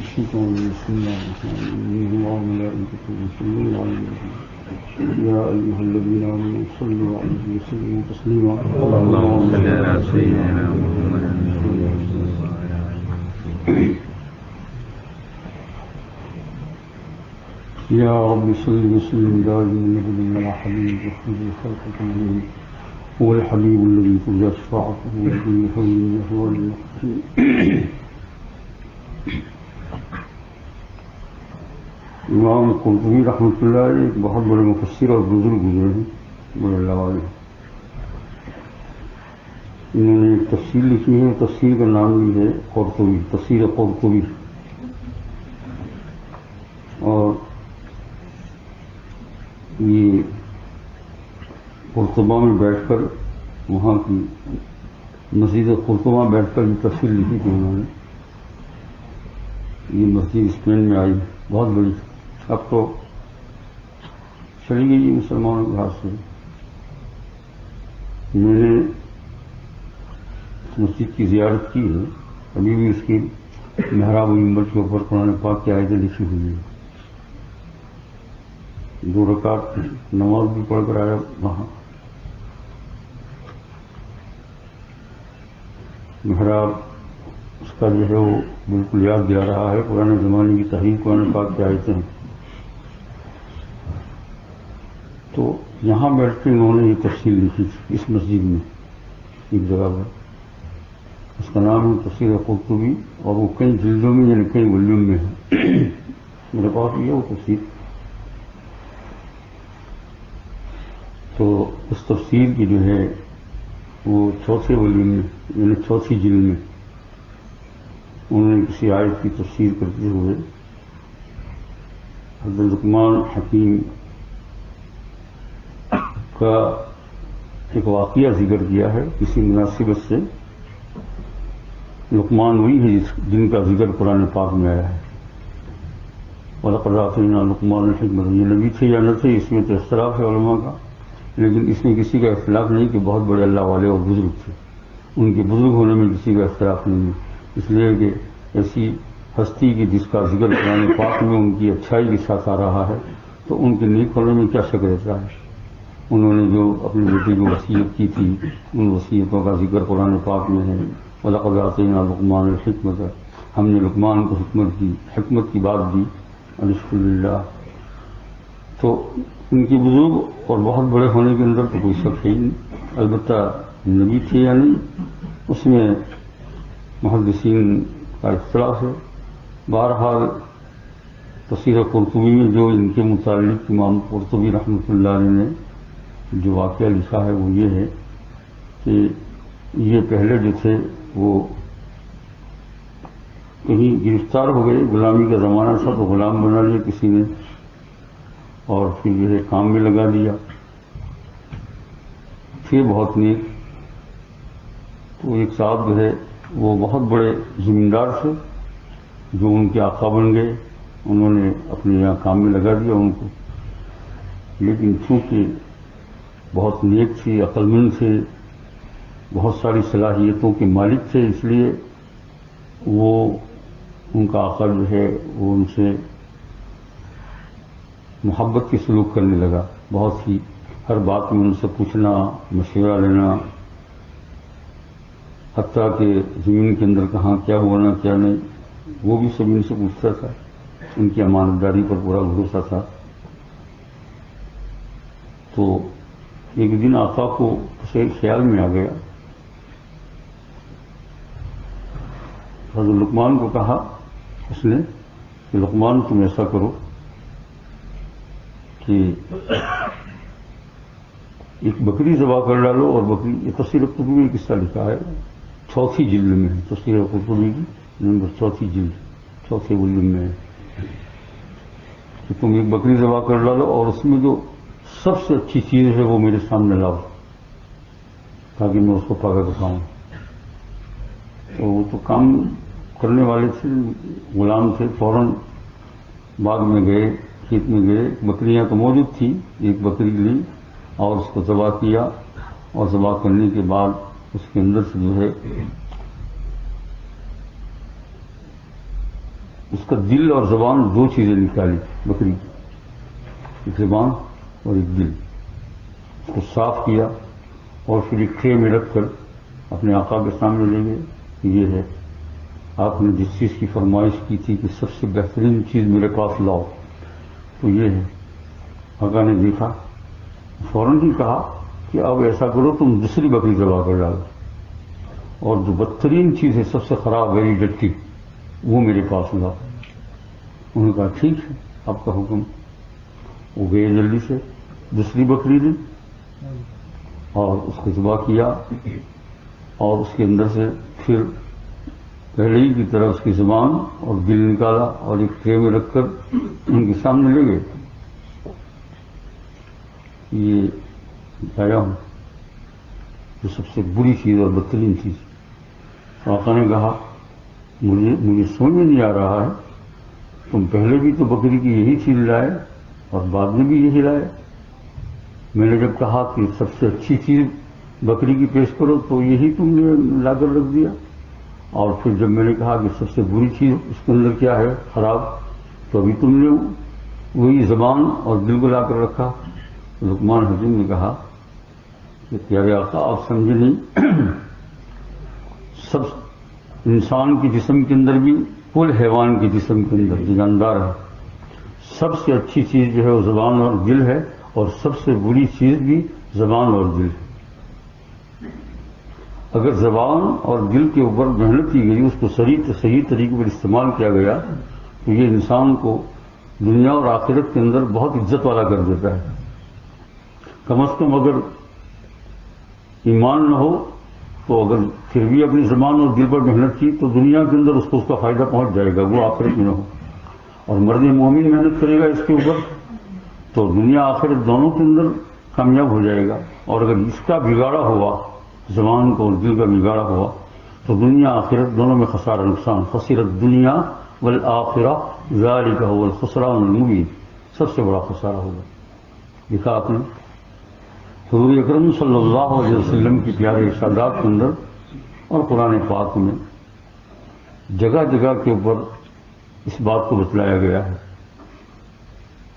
الشيطان بسم الله الرحمن الرحيم وملائكته يصلون على النبي يا أيها الذين آمنوا صلوا عليه وسلموا تسليما اللهم صل على سيدنا محمد. يا رب صل وسلم دائما على حبيبك خير خلقك الذي هو الحبيب الذي ترجى شفاعته وكل حول يهوى المحسن. امام قرطبی رحمۃ اللہ علیہ ایک بہت بڑے مفسر اور بزرگ گزرے ہیں، بڑے اللہ والے. انہوں نے ایک تفسیر لکھی ہے، تفسیر کا نام بھی ہے قرطبی، تفسیر قرطبی. اور یہ قرطبہ میں بیٹھ کر، وہاں کی مسجد قرطبہ بیٹھ کر یہ تفسیر لکھی تھی انہوں نے. یہ مسجد اسپین میں آئی، بہت بڑی، اب تو چلی گئی مسلمانوں کے ہاتھ سے. میں نے مسجد کی زیارت کی ہے، ابھی بھی اس کی محراب و منبر کے اوپر قرآن پاک کی آیتیں لکھی ہوئی ہیں. 2 رکعت نماز بھی پڑھ کر آیا وہاں. محراب اس کا جو ہے وہ بالکل یاد دلا رہا ہے، پرانے زمانے کی تحریر قرآن پاک کی آیتیں ہیں. تو یہاں بیٹھ کے انہوں نے یہ تفسیر لکھی تھی اس مسجد میں ایک جگہ پر. اس کا نام ہے تفسیر قرطبی، اور وہ کئی جلدوں میں یعنی کئی والیوم میں ہے. میرے پاس یہ وہ تفسیر. تو اس تفسیر کی جو ہے وہ 4 والیوم میں یعنی 4 جلد میں انہوں نے کسی آیت کی تفسیر کرتے ہوئے حضرت لقمان حکیم کا ایک واقعہ ذکر کیا ہے کسی مناسبت سے. لقمان وہی ہے جن کا ذکر قرآن پاک میں آیا ہے. وَلَقَدْ آتَيْنَا لُقْمَانَ الْحِكْمَةَ. یہ نبی تھے یا نہ تھے اس میں تو اختلاف ہے علماء کا، لیکن اس میں کسی کا اختلاف نہیں کہ بہت بڑے اللہ والے اور بزرگ تھے. ان کے بزرگ ہونے میں کسی کا اختلاف نہیں ہے، اس لیے کہ ایسی ہستی کی جس کا ذکر قرآن پاک میں ان کی اچھائی کے ساتھ آ رہا ہے تو ان کے نیک ہونے میں کیا شک رہتا ہے. انہوں نے جو اپنی بیٹی کو وصیت کی تھی ان وصیتوں کا ذکر قرآن پاک میں ہے. وَلَقَدْ آتَيْنَا لُقْمَانَ الْحِكْمَةَ. ہم نے لقمان کو حکمت کی بات دی. الحمدللہ. تو ان کے بزرگ اور بہت بڑے ہونے کے اندر تو کوئی شک ہے ہی نہیں. البتہ نبی تھے یا نہیں اس میں محدثین کا اختلاف ہے. بہرحال تفسیر قرطبی میں جو ان کے متعلق امام قرطبی رحمۃ اللہ علیہ نے جو واقعہ لکھا ہے وہ یہ ہے کہ یہ پہلے جو تھے وہ کہیں گرفتار ہو گئے، غلامی کا زمانہ تھا تو غلام بنا لیا کسی نے، اور پھر جو ہے کام میں لگا دیا. تھے بہت نیک. تو ایک صاحب جو ہے وہ بہت بڑے زمیندار تھے جو ان کے آقا بن گئے. انہوں نے اپنے یہاں کام میں لگا دیا ان کو، لیکن چونکہ بہت نیک تھے، عقل مند تھے، بہت ساری صلاحیتوں کے مالک تھے، اس لیے وہ ان کا آقا جو ہے وہ ان سے محبت کی سلوک کرنے لگا. بہت ہی ہر بات میں ان سے پوچھنا، مشورہ لینا، حتیٰ کہ زمین کے اندر کہاں کیا ہونا کیا نہیں وہ بھی سب ان سے پوچھتا تھا. ان کی امانت داری پر پورا بھروسہ تھا. تو ایک دن آقا کو اسے خیال میں آ گیا. حضرت لقمان کو کہا اس نے کہ لقمان تم ایسا کرو کہ ایک بکری ذبح کر ڈالو. اور بکری، یہ تفسیر قرطبی میں قصہ لکھا ہے، 4 جلد میں ہے. تفسیر قرطبی کی نمبر 4 جلد 4 والیوم میں ہے کہ تم ایک بکری ذبح کر ڈالو اور اس میں جو سب سے اچھی چیز ہے وہ میرے سامنے لاؤ تاکہ میں اس کو پکا کے کھاؤں. تو وہ تو کام کرنے والے تھے، غلام تھے. فوراً باغ میں گئے، کھیت میں گئے. بکریاں تو موجود تھیں. ایک بکری لی اور اس کو ذبح کیا، اور ذبح کرنے کے بعد اس کے اندر سے جو ہے اس کا دل اور زبان دو چیزیں نکالی بکری کی، ایک زبان اور ایک دل، اس کو صاف کیا اور پھر ایک ٹرے میں رکھ کر اپنے آقا کے سامنے لے گئے کہ یہ ہے آپ نے جس چیز کی فرمائش کی تھی کہ سب سے بہترین چیز میرے پاس لاؤ تو یہ ہے۔ آقا نے دیکھا، فوراً ہی کہا کہ اب ایسا کرو تم دوسری بکری ذبح کر ڈالو اور جو بدترین چیز ہے سب سے خراب ویری ڈٹی وہ میرے پاس لاؤ۔ انہوں نے کہا ٹھیک ہے آپ کا حکم۔ وہ گئے جلدی سے، دوسری بکری لی اور اس کو ذبح کیا اور اس کے اندر سے پھر پہلے ہی کی طرح اس کی زبان اور دل نکالا اور ایک ٹرے میں رکھ کر ان کے سامنے لے گئے۔ یہ لایا ہوں جو سب سے بری چیز اور بدترین چیز۔ آقا نے کہا مجھے سمجھ میں نہیں آ رہا ہے، تم پہلے بھی تو بکری کی یہی چیز لائے اور بعد میں بھی یہی لائے۔ میں نے جب کہا کہ سب سے اچھی چیز بکری کی پیش کرو تو یہی تم نے لا کر رکھ دیا، اور پھر جب میں نے کہا کہ سب سے بری چیز اس کے اندر کیا ہے خراب، تو ابھی تم نے وہی زبان اور دل کو لا کر رکھا۔ لقمان حکیم نے کہا کہ پیارے آقا آپ سمجھے نہیں، سب انسان کے جسم کے اندر بھی کل حیوان کے جسم کے اندر جو جاندار ہے سب سے اچھی چیز جو ہے وہ زبان اور دل ہے، اور سب سے بری چیز بھی زبان اور دل ہے۔ اگر زبان اور دل کے اوپر محنت کی گئی، اس کو صحیح طریقے پر استعمال کیا گیا تو یہ انسان کو دنیا اور آخرت کے اندر بہت عزت والا کر دیتا ہے۔ کم از کم اگر ایمان نہ ہو تو اگر پھر بھی اپنی زبان اور دل پر محنت کی تو دنیا کے اندر اس کو اس کا فائدہ پہنچ جائے گا، وہ آخرت میں نہ ہو۔ اور مرد مومن محنت کرے گا اس کے اوپر تو دنیا آخرت دونوں کے اندر کامیاب ہو جائے گا، اور اگر اس کا بگاڑا ہوا، زبان کو اور دل کا بگاڑا ہوا، تو دنیا آخرت دونوں میں خسارہ نقصان، خسرت دنیا والآخرہ ذالک هو الخسران المبین، سب سے بڑا خسارہ ہوگا۔ دیکھا آپ نے حضور اکرم صلی اللہ علیہ وسلم کی پیارے ارشادات کے اندر اور قرآن پاک میں جگہ جگہ کے اوپر اس بات کو بتلایا گیا ہے۔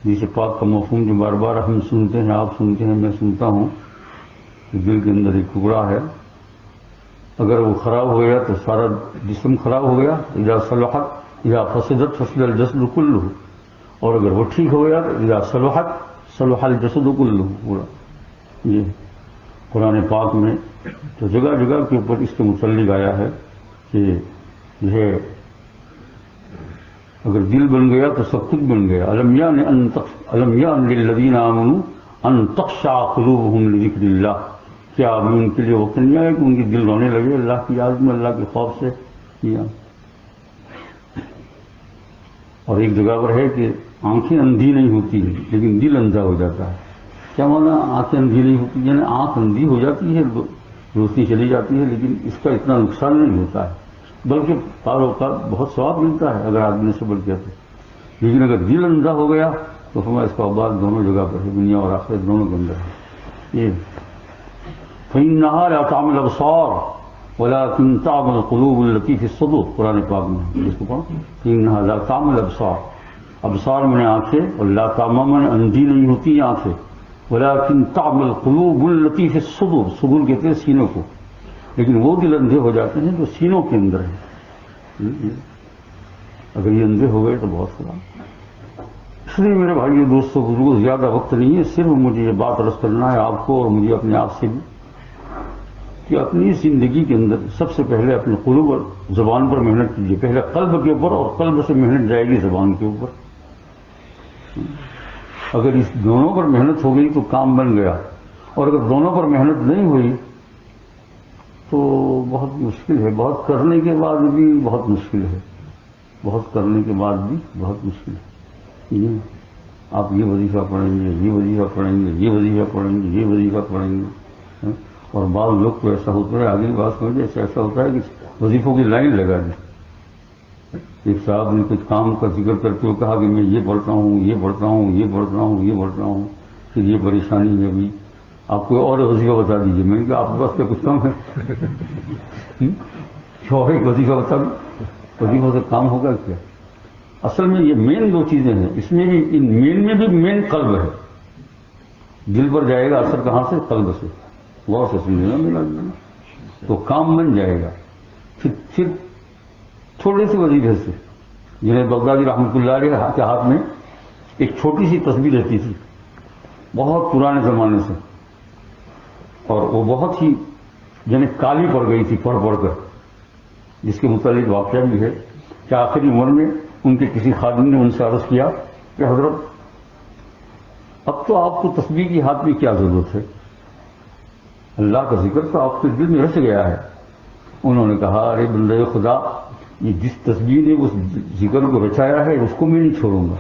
جسے پاک کا مفہوم جو بار بار ہم سنتے ہیں، آپ سنتے ہیں، میں سنتا ہوں کہ دل کے اندر ایک ٹکڑا ہے، اگر وہ خراب ہو گیا تو سارا جسم خراب ہو گیا، اذا صلحت اذا فسدت فسد الجسد کلہ، اور اگر وہ ٹھیک ہو گیا تو اذا صلحت صلح الجسد کلہ پورا۔ یہ قرآن پاک میں تو جگہ جگہ کے اوپر اس کے متعلق آیا ہے کہ یہ اگر دل بن گیا تو سب کچھ بن گیا۔ الم یأن للذین آمنوا ان تخشع قلوبهم لذکر اللہ، کیا ابھی ان کے لیے وقت نہیں آیا کہ ان کی دل رونے لگے اللہ کی یاد میں، اللہ کے خوف سے کیا۔ اور ایک جگہ پر ہے کہ آنکھیں اندھی نہیں ہوتی لیکن دل اندھا ہو جاتا ہے۔ کیا مانا آنکھیں اندھی نہیں ہوتی؟ یعنی آنکھ اندھی ہو جاتی ہے، روشنی چلی جاتی ہے، لیکن اس کا اتنا نقصان نہیں ہوتا ہے، بلکہ بعض اوقات بہت ثواب ملتا ہے اگر آدمی نے صبر کیا تو۔ لیکن اگر دل اندھا ہو گیا تو ہمارا اس کا وبال دونوں جگہ پر ہے، دنیا اور آخرت دونوں کے اندر ہے۔ یہ فإنها لا تعمى الأبصار ولكن تعمى القلوب التي في الصدور، قرآن پاک میں اس کو پڑھو، فإنها لا تعمى الأبصار، ابصار میں آنکھیں، اور لا تعمى میں اندھی نہیں ہوتی آنکھیں، ولكن تعمى القلوب التي في الصدور، صدور کہتے ہیں سینوں کو، لیکن وہ دل اندھے ہو جاتے ہیں جو سینوں کے اندر ہیں۔ اگر یہ اندھے ہو گئے تو بہت خراب۔ اس لیے میرے بھائیو دوستوں بزرگوں، زیادہ وقت نہیں ہے، صرف مجھے یہ بات عرض کرنا ہے آپ کو اور مجھے اپنے آپ سے بھی، کہ اپنی زندگی کے اندر سب سے پہلے اپنے قلوب اور زبان پر محنت کیجیے، پہلے قلب کے اوپر، اور قلب سے محنت جائے گی زبان کے اوپر۔ اگر اس دونوں پر محنت ہو گئی تو کام بن گیا، اور اگر دونوں پر محنت نہیں ہوئی تو بہت مشکل ہے، بہت کرنے کے بعد بھی بہت مشکل ہے، بہت کرنے کے بعد بھی بہت مشکل ہے۔ آپ یہ وظیفہ پڑھیں گے، یہ وظیفہ پڑھیں گے، یہ وظیفہ پڑھیں گے، یہ وظیفہ پڑھیں گے، اور بعض لوگ تو ایسا ہوتا ہے، آگے کی بات سمجھے، ایسا ہوتا ہے کہ وظیفوں کی لائن لگا دی۔ ایک صاحب نے کچھ کام کا ذکر کرتے ہوئے کہا کہ میں یہ پڑھتا ہوں، یہ پڑھتا ہوں، یہ پڑھتا ہوں، یہ پڑھتا ہوں، پھر یہ پریشانی ہے، ابھی آپ کوئی اور وظیفہ بتا دیجیے۔ میں نے کہا آپ کے پاس کیا کچھ کم ہے؟ اور ایک وظیفہ بتا دوں، وظیفہ سے کام ہوگا کیا؟ اصل میں یہ مین دو چیزیں ہیں، اس میں بھی ان مین میں بھی مین قلب ہے. دل پر جائے گا اثر کہاں سے؟ قلب سے. غور سے سمجھے نا، تو کام بن جائے گا. پھر تھوڑے سے وظیفے سے، جنہیں بغدادی رحمۃ اللہ علیہ کے ہاتھ میں ایک چھوٹی سی تصویر رہتی تھی بہت پرانے زمانے سے، اور وہ بہت ہی جنہیں کالی پڑ گئی تھی پڑھ پڑھ کر، جس کے متعلق واقعہ بھی ہے کہ آخری عمر میں ان کے کسی خادم نے ان سے عرض کیا کہ حضرت اب تو آپ کو تسبیح کی ہاتھ میں کیا ضرورت ہے، اللہ کا ذکر تو آپ کے دل میں رچ گیا ہے. انہوں نے کہا ارے بندے خدا، یہ جس تسبیح نے اس ذکر کو رچایا ہے اس کو میں نہیں چھوڑوں گا،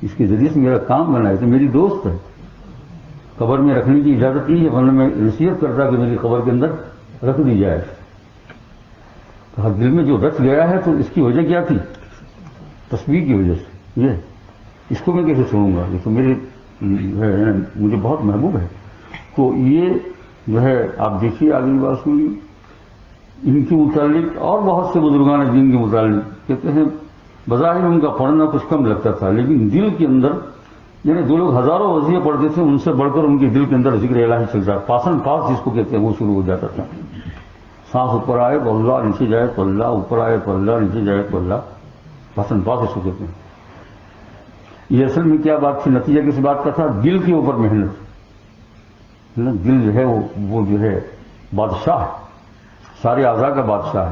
اس کے ذریعے سے میرا کام بنا ہے، تو میری دوست ہے. قبر میں رکھنے کی اجازت نہیں ہے، ورنہ میں نصیحت کرتا کہ میری قبر کے اندر رکھ دی جائے. کہا دل میں جو رچ گیا ہے تو اس کی وجہ کیا تھی؟ تسبیح کی وجہ سے. یہ اس کو میں کیسے چھوڑوں گا، یہ تو میرے مجھے بہت محبوب ہے. تو یہ جو ہے آپ دیکھیے آگے بات سنیے، ان کے متعلق اور بہت سے بزرگان دین کے متعلق کہتے ہیں بظاہر ان کا پڑھنا کچھ کم لگتا تھا، لیکن دل کے اندر یعنی جو لوگ ہزاروں وظیفے پڑھتے تھے ان سے بڑھ کر ان کے دل کے اندر ذکر الہی چلتا ہے. پاسن پاس جس کو کہتے ہیں وہ شروع ہو جاتا تھا. سانس اوپر آئے تو اللہ، نیچے جائے تو اللہ، اوپر آئے تو اللہ، نیچے جائے تو اللہ. پاسن پاس اس کو کہتے ہیں. یہ اصل میں کیا بات تھی، نتیجہ کس بات کا تھا؟ دل کے اوپر محنت. دل جو ہے وہ جو ہے بادشاہ ہے، سارے اعضاء کا بادشاہ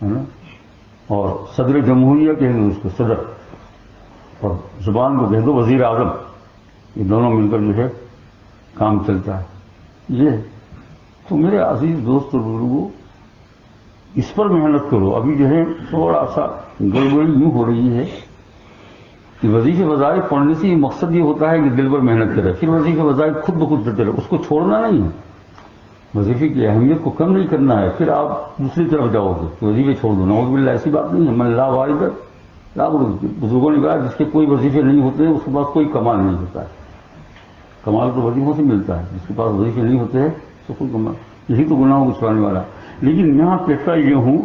ہے نا. اور صدر جمہوریہ کہہ دو اس کو صدر، اور زبان کو کہہ دو وزیر اعظم. یہ دونوں مل کر جو ہے کام چلتا ہے. یہ تو میرے عزیز دوست اور بزرگوں، اس پر محنت کرو. ابھی جو ہے تھوڑا سا گڑبڑی یوں ہو رہی ہے کہ وظیفے وظائف پڑھنے سے مقصد یہ ہوتا ہے کہ دل پر محنت کرے، پھر وظیفے وظائف خود بخود کرتے رہے. اس کو چھوڑنا نہیں ہے، وظیفے کی اہمیت کو کم نہیں کرنا ہے. پھر آپ دوسری طرف جاؤ گے، وظیفے چھوڑ دو. نعوذ باللہ، ایسی بات نہیں ہے. من لا وارد لا ورد. بزرگوں نے کہا جس کے کوئی وظیفے نہیں ہوتے ہیں اس کے پاس کوئی کمال نہیں ہوتا ہے. کمال تو وظیفوں سے ملتا ہے، جس کے پاس وظیفے نہیں ہوتے ہیں تو کوئی کمال. یہی تو گناہوں کو چھڑانے والا. لیکن یہاں کہتا یہ ہوں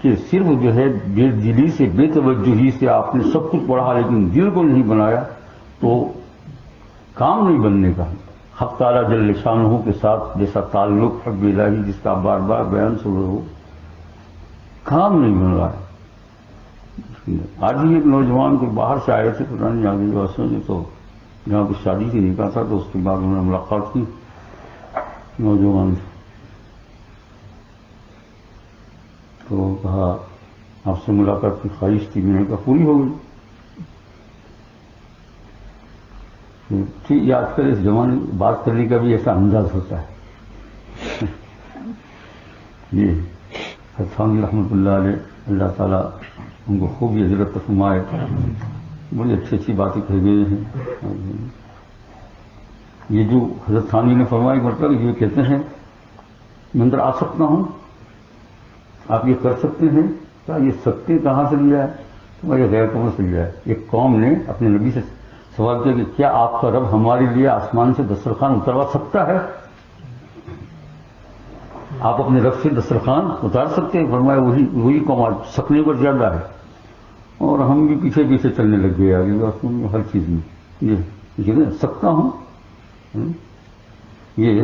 کہ صرف جو ہے بے دلی سے، بے توجہی سے آپ نے سب کچھ پڑھا لیکن دل کو نہیں بنایا تو کام نہیں بننے کا. حق تعالیٰ جل شانہ کے ساتھ جیسا تعلق حب الہی جس کا بار بار بیان سن رہے ہو، کام نہیں بن رہا ہے. آج ہی ایک نوجوان کو باہر سے آئے تھے، پتہ نہیں آگے واسطے نے، تو جہاں کچھ شادی سے نکلا تھا تو اس کے بعد انہوں نے ملاقات کی نوجوان سے. تو کہا آپ سے ملاقات کی خواہش تھی. میں نے کہا پوری ہو گئی. ٹھیک، یہ آج کل اس زمانے بات کرنے کا بھی ایسا انداز ہوتا ہے. یہ حضرت رحمۃ اللہ علیہ، اللہ تعالیٰ ان کو خوب یہ حضرت فرمائے، بڑی اچھی اچھی باتیں کہہ گئے ہیں. یہ جو حضرت ثانوی نے فرمایا مطلب یہ کہتے ہیں میں اندر آ سکتا ہوں، آپ یہ کر سکتے ہیں. کیا یہ سکتے کہاں سے لیا ہے؟ تو یہ غیر قوم سے لیا ہے. ایک قوم نے اپنے نبی سے سوال کیا کہ کیا آپ کا رب ہمارے لیے آسمان سے دسترخوان اتروا سکتا ہے؟ آپ اپنے رب سے دسترخوان اتار سکتے ہیں؟ فرمایا وہی قوم آج سکنے پر زیادہ ہے. اور ہم بھی پیچھے پیچھے چلنے لگ گئے آگے ہر چیز میں. یہ سکتا ہوں یہ،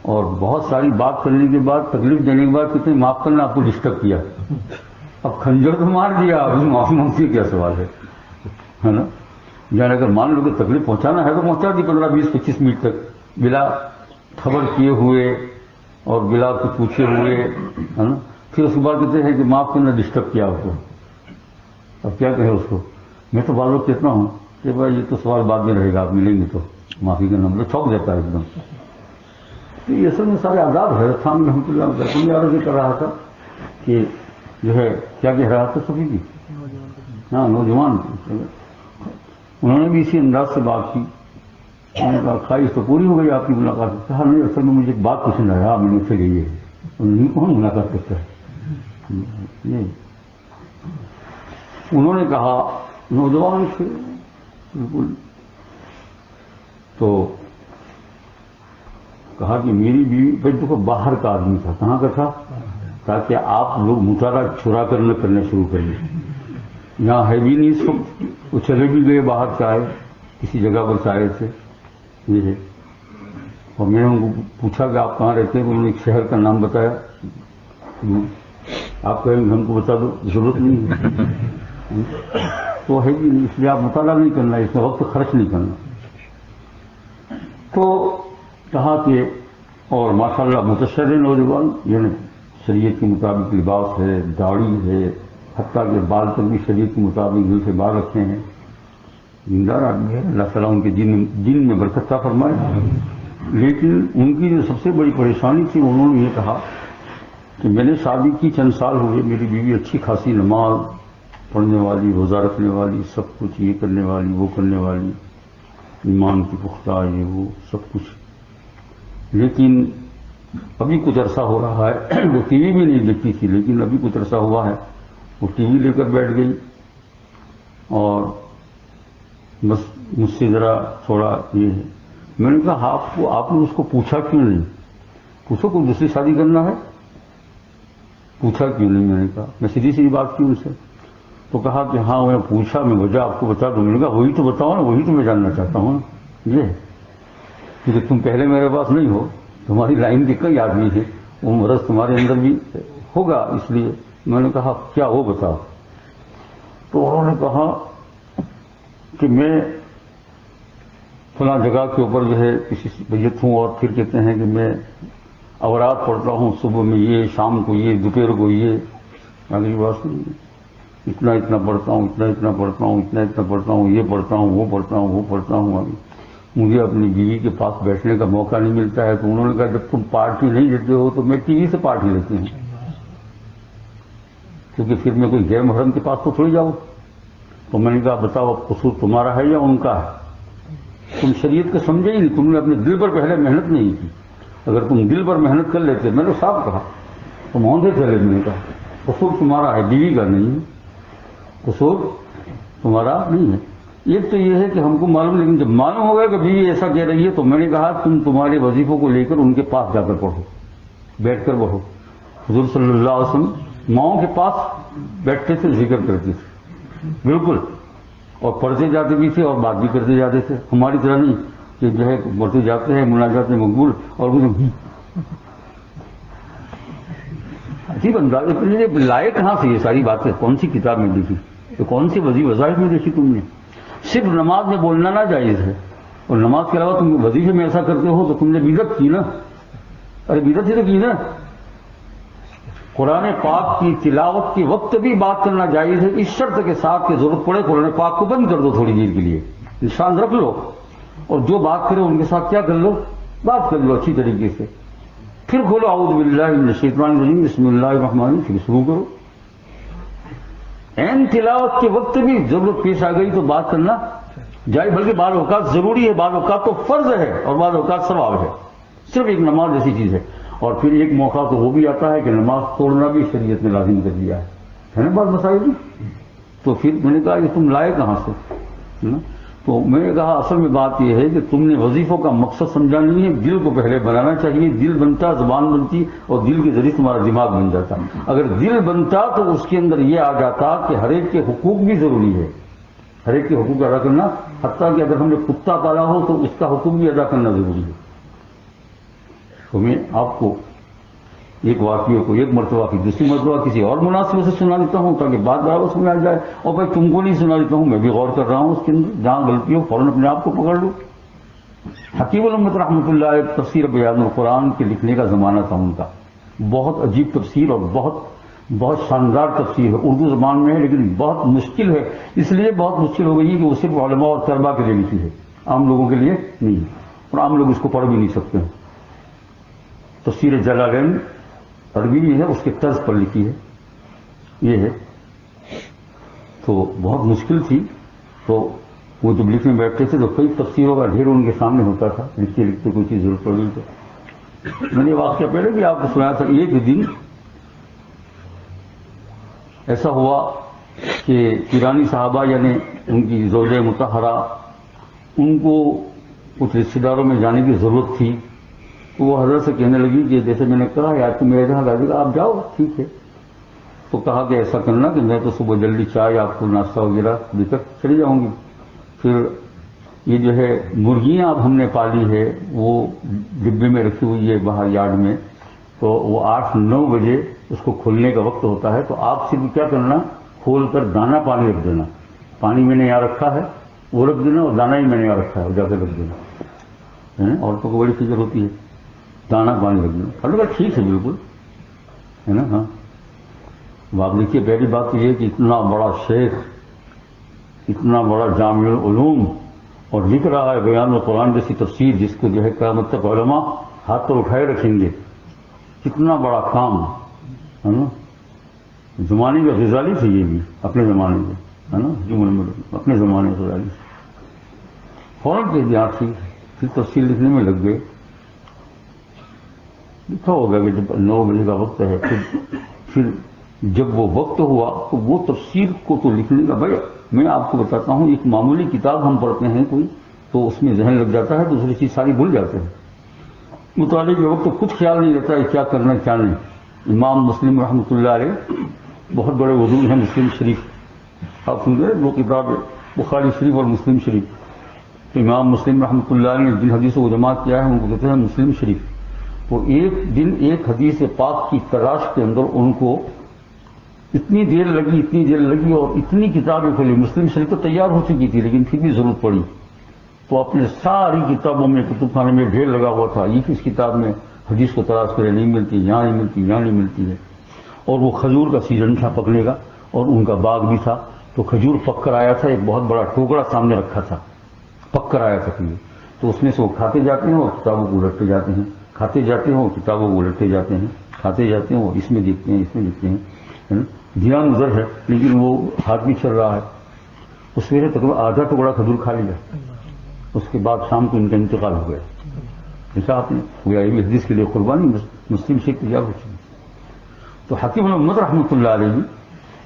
اور بہت ساری بات کرنے کے بعد، تکلیف دینے کے بعد کتنے معاف کرنا آپ کو ڈسٹرب کیا. اب کھنجر تو مار دیا، اب معافی مانگتی کیا سوال ہے نا. یعنی اگر مان لو کہ تکلیف پہنچانا ہے تو پہنچا دی 15-20-25 منٹ تک بلا خبر کیے ہوئے اور بلا کچھ پوچھے ہوئے ہے نا. پھر اس کے بعد کہتے ہیں کہ معاف کرنا ڈسٹرب کیا آپ کو. اب کیا کہیں اس کو. میں تو بعض لوگ کہتا ہوں کہ بھائی یہ تو سوال بعد میں رہے گا، آپ ملیں گے تو معافی کرنا، مطلب چوک دیتا ہے ایک دم. تو یہ اصل میں سارے آداب ہے. خان رحمۃ اللہ علیہ عرض کر رہا تھا کہ جو ہے کیا کہہ رہا تھا سبھی کی، ہاں نوجوان، انہوں نے بھی اسی انداز سے بات کی. میں نے کہا خواہش تو پوری ہو گئی آپ کی ملاقات. کہا نہیں اصل میں مجھے ایک بات پوچھنا ہے. میں نے اسے گئی ہے، نہیں کون ملاقات کرتا ہے. انہوں نے کہا نوجوان تھے بالکل، تو کہا کہ میری بیوی بھائی دیکھو باہر کا آدمی تھا. کہاں کا تھا؟ تاکہ آپ لوگ مطالعہ چھڑا کر نہ کرنا شروع کر دیں. یہاں ہے بھی نہیں اس وقت، وہ چلے بھی گئے باہر چائے کسی جگہ پر چائے تھے یہ ہے۔ اور میں نے ان کو پوچھا کہ آپ کہاں رہتے ہیں، تو انہوں نے ایک شہر کا نام بتایا۔ آپ کہیں گے ہم کو بتا دو، ضرورت نہیں ہے، تو ہے بھی نہیں، اس لیے آپ مطالعہ نہیں کرنا، اس میں وقت خرچ نہیں کرنا۔ تو کہا کہ اور ماشاءاللہ متشرع نوجوان، یعنی شریعت کے مطابق لباس ہے، داڑھی ہے، حتیٰ کہ بال تک بھی شریعت کے مطابق دل سے بال رکھتے ہیں، دیندار آدمی ہے، اللہ تعالیٰ ان کے دین میں برکت عطا فرمائے۔ لیکن ان کی جو سب سے بڑی پریشانی تھی، انہوں نے یہ کہا کہ میں نے شادی کی چند سال ہوئے، میری بیوی اچھی خاصی نماز پڑھنے والی، روزہ رکھنے والی، سب کچھ یہ کرنے والی وہ کرنے والی، ایمان کی پختہ یہ وہ سب کچھ، لیکن ابھی کچھ عرصہ ہو رہا ہے وہ ٹی وی بھی نہیں دیکھتی تھی، لیکن ابھی کچھ عرصہ ہوا ہے وہ ٹی وی لے کر بیٹھ گئی، اور بس مجھ سے ذرا تھوڑا یہ ہے۔ میں نے کہا آپ نے اس کو پوچھا کیوں نہیں؟ پوچھو کوئی دوسری شادی کرنا ہے؟ پوچھا کیوں نہیں؟ میں نے کہا، میں سیدھی سیدھی بات کی ان سے، تو کہا کہ ہاں میں نے پوچھا، میں وجہ آپ کو بتا دوں۔ میں نے کہا وہی تو بتاؤ نا، وہی تو میں جاننا چاہتا ہوں یہ، کیونکہ تم پہلے میرے پاس نہیں ہو، تمہاری لائن کے کئی آدمی ہیں، وہ مرض تمہارے اندر بھی ہوگا، اس لیے میں نے کہا کیا وہ بتاؤ۔ تو انہوں نے کہا کہ میں فلاں جگہ کے اوپر جو ہے کسی بیت ہوں، اور پھر کہتے ہیں کہ میں اورات پڑھتا ہوں، صبح میں یہ، شام کو یہ، دوپہر کو یہ، آگے کی بات نہیں، اتنا اتنا پڑھتا ہوں، اتنا اتنا پڑھتا ہوں، اتنا اتنا پڑھتا ہوں، یہ پڑھتا ہوں، وہ پڑھتا ہوں، وہ پڑھتا ہوں۔ آگے مجھے اپنی بیوی کے پاس بیٹھنے کا موقع نہیں ملتا ہے، تو انہوں نے کہا جب تم پارٹی نہیں دیتے ہو تو میں ٹی وی سے پارٹی لیتی ہوں، کیونکہ پھر میں کوئی غیر محرم کے پاس تو تھوڑی جاؤں۔ تو میں نے کہا بتاؤ اب قصور تمہارا ہے یا ان کا ہے؟ تم شریعت کو سمجھے ہی نہیں، تم نے اپنے دل پر پہلے محنت نہیں کی، اگر تم دل پر محنت کر لیتے، میں نے صاف کہا، تم ہوندے چلے۔ میں نے کہا قصور تمہارا ہے، بیوی کا نہیں ہے، قصور تمہارا نہیں ہے۔ ایک تو یہ ہے کہ ہم کو معلوم، لیکن جب معلوم ہو گیا کہ بیوی ایسا کہہ رہی ہے، تو میں نے کہا تم تمہارے وظیفوں کو لے کر ان کے پاس جا کر پڑھو، بیٹھ کر پڑھو۔ حضور صلی اللہ علیہ وسلم ماؤں کے پاس بیٹھتے تھے، ذکر کرتے تھے بالکل، اور پڑھتے جاتے بھی تھے اور بات بھی کرتے جاتے تھے، ہماری طرح نہیں کہ جو ہے پڑھتے جاتے ہیں مناجات مقبول اور عجیب انداز لائے کہاں سے یہ ساری باتیں؟ کون سی کتاب میں دیکھی؟ تو کون سی وظائف میں دیکھی تم نے؟ صرف نماز میں بولنا ناجائز ہے، اور نماز کے علاوہ تم وظیفے میں ایسا کرتے ہو تو تم نے بدعت کی نا، ارے بدعت ہی تو کی نا۔ قرآن پاک کی تلاوت کے وقت بھی بات کرنا جائز ہے، اس شرط کے ساتھ کہ ضرورت پڑے قرآن پاک کو بند کر دو تھوڑی دیر کے لیے، نشان رکھ لو، اور جو بات کرے ان کے ساتھ کیا کر لو، بات کر لو اچھی طریقے سے، پھر کھولو اعوذ باللہ من الشیطان الرجیم بسم اللہ الرحمن الرحیم، پھر شروع کرو۔ عین تلاوت کے وقت بھی ضرورت پیش آ گئی تو بات کرنا جائے، بلکہ بعض اوقات ضروری ہے، بعض اوقات تو فرض ہے، اور بعض اوقات ثواب ہے، صرف ایک نماز ایسی چیز ہے۔ اور پھر ایک موقع تو وہ بھی آتا ہے کہ نماز توڑنا بھی شریعت نے لازم کر دیا ہے نا، بعض مسائل بھی۔ تو پھر میں نے کہا کہ تم لائے کہاں سے، ہے نا؟ تو میں نے کہا اصل میں بات یہ ہے کہ تم نے وظیفوں کا مقصد سمجھا نہیں ہے، دل کو پہلے بنانا چاہیے، دل بنتا زبان بنتی، اور دل کے ذریعے تمہارا دماغ بن جاتا۔ اگر دل بنتا تو اس کے اندر یہ آ جاتا کہ ہر ایک کے حقوق بھی ضروری ہے، ہر ایک کے حقوق ادا کرنا، حتیٰ کہ اگر ہم نے کتا پالا ہو تو اس کا حقوق بھی ادا کرنا ضروری ہے۔ تو میں آپ کو ایک واقعے کو ایک مرتبہ کی دوسری مرتبہ کسی اور مناسب سے سنا دیتا ہوں تاکہ بات برابر سمجھ آ جائے، اور بھائی تم کو نہیں سنا دیتا ہوں، میں بھی غور کر رہا ہوں اس کے اندر، جہاں غلطی ہو فوراً اپنے آپ کو پکڑ لوں۔ حکیم الامت رحمۃ اللہ علیہ تفسیر بیان القرآن کے لکھنے کا زمانہ تھا ان کا، بہت عجیب تفسیر اور بہت شاندار تفسیر ہے، اردو زبان میں ہے لیکن بہت مشکل ہے، اس لیے بہت مشکل ہو گئی ہے کہ وہ صرف علماء اور طلباء کے لیے لکھی ہے، عام لوگوں کے لیے نہیں، اور عام لوگ اس کو پڑھ بھی نہیں سکتے ہیں۔ تفسیر جلالین عربی بھی ہے، اس کے طرز پر لکھی ہے، یہ ہے، تو بہت مشکل تھی۔ تو وہ جب لکھنے بیٹھتے تھے تو کئی تفسیروں کا ڈھیر ان کے سامنے ہوتا تھا، لکھتے لکھتے کوئی چیز ضرورت پڑ گئی تو میں نے واقعہ پہلے بھی آپ کو سنایا تھا۔ ایک دن ایسا ہوا کہ ایرانی صحابہ یعنی ان کی زوجہ مطہرہ، ان کو کچھ رشتے داروں میں جانے کی ضرورت تھی، تو وہ حضرت سے کہنے لگی کہ جیسے میں نے کہا یار تم میرے یہاں گا، آپ جاؤ ٹھیک ہے۔ تو کہا کہ ایسا کرنا کہ میں تو صبح جلدی چائے آپ کو ناشتہ وغیرہ دے کر چلی جاؤں گی. پھر یہ جو ہے مرغیاں اب ہم نے پالی ہے وہ ڈبے میں رکھی ہوئی ہے باہر یارڈ میں, تو وہ 8-9 بجے اس کو کھولنے کا وقت ہوتا ہے. تو آپ صرف کیا کرنا, کھول کر دانا پانی رکھ دینا. پانی میں نے یہاں رکھا ہے وہ رکھ دینا, اور دانا ہی میں نے یہاں رکھا ہے وہ جا کے رکھ دینا. عورتوں کو بڑی فکر ہوتی ہے, دانا پانی رکھ دینا. ہر جگہ ٹھیک ہے بالکل, ہے نا. ہاں آپ دیکھیے, پہلی بات تو یہ کہ اتنا بڑا شیخ, اتنا بڑا جامع العلوم, اور لکھ رہا ہے بیان القرآن جیسی تفسیر جس کو جو ہے قیامت تک علماء ہاتھ پر اٹھائے رکھیں گے. کتنا بڑا کام ہے نا. زمانے میں غزالی تھے یہ بھی, اپنے زمانے میں, ہے نا, اپنے زمانے میں غزالی فوراً کے دیا تھی. پھر تفصیل لکھنے میں لگ گئے. لکھا ہوگا کہ جب 9 بجے کا وقت ہے, پھر جب وہ وقت ہوا تو وہ تفسیر کو تو لکھنے کا, بھائی میں آپ کو بتاتا ہوں, ایک معمولی کتاب ہم پڑھتے ہیں کوئی تو اس میں ذہن لگ جاتا ہے, دوسری چیز ساری بھول جاتے ہیں. مطالعے کے وقت تو کچھ خیال نہیں رہتا ہے کیا کرنا کیا نہیں. امام مسلم رحمۃ اللہ علیہ بہت بڑے وضو ہیں مسلم شریف, آپ سن رہے وہ کتاب بخاری شریف اور مسلم شریف. تو امام مسلم رحمۃ اللہ علیہ نے جن حدیثوں کو جمع کیا ہے ان کو کہتے ہیں مسلم شریف. تو ایک دن ایک حدیث پاک کی تلاش کے اندر ان کو اتنی دیر لگی اور اتنی کتابیں کھولی. مسلم شریف تو تیار ہو چکی تھی لیکن پھر بھی ضرورت پڑی. تو اپنے ساری کتابوں میں کتب خانے میں ڈھیر لگا ہوا تھا, یہ کس کتاب میں حدیث کو تلاش کرے, نہیں ملتی, یہاں نہیں ملتی, یہاں نہیں ملتی ہے. اور وہ کھجور کا سیزن تھا پکنے کا, اور ان کا باغ بھی تھا. تو کھجور پک کر آیا تھا, ایک بہت بڑا ٹوکرا سامنے رکھا تھا, پک کر آیا تھا کھجور. تو اس میں سے وہ کھاتے جاتے ہیں اور کتابوں کو الٹتے جاتے ہیں, کھاتے جاتے ہیں وہ کتابوں کو الٹتے جاتے ہیں, کھاتے جاتے ہیں وہ اس میں دیکھتے ہیں, اس میں دیکھتے ہیں. دھیان ادھر ہے لیکن وہ ہاتھ بھی چل رہا ہے. اس میں تقریباً آدھا ٹکڑا کھجور کھا لیا. اس کے بعد شام کو ان کا انتقال ہو گیا. جیسا آپ نے گویا یہ حدیث کے لیے قربانی مسلم شیخ تیار ہو چکی. تو حکیم محمد رحمۃ اللہ علیہ جی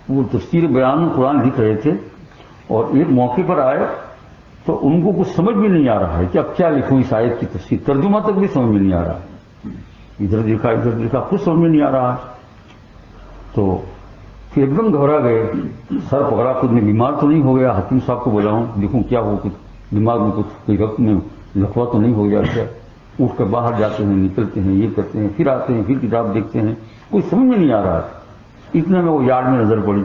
وہ تفسیر بیان قرآن لکھ رہے تھے, اور ایک موقع پر آئے تو ان کو کچھ سمجھ بھی نہیں آ رہا ہے کہ اب کیا لکھوں اس آیت کی تفسیر. ترجمہ تک بھی سمجھ میں نہیں آ رہا ہے, ادھر دیکھا کچھ سمجھ میں نہیں آ رہا ہے. تو پھر ایک دم گھبرا گئے, سر پکڑا, خود میں بیمار تو نہیں ہو گیا. حکیم صاحب کو بلاؤں دیکھوں کیا ہو, کچھ دماغ میں کچھ کوئی وقت میں لکھوا تو نہیں ہو گیا کیا. اٹھ کر باہر جاتے ہیں, نکلتے ہیں, یہ کرتے ہیں, پھر آتے ہیں, پھر کتاب دیکھتے ہیں, کوئی سمجھ میں نہیں آ رہا ہے. اتنے میں وہ یارڈ میں نظر پڑی,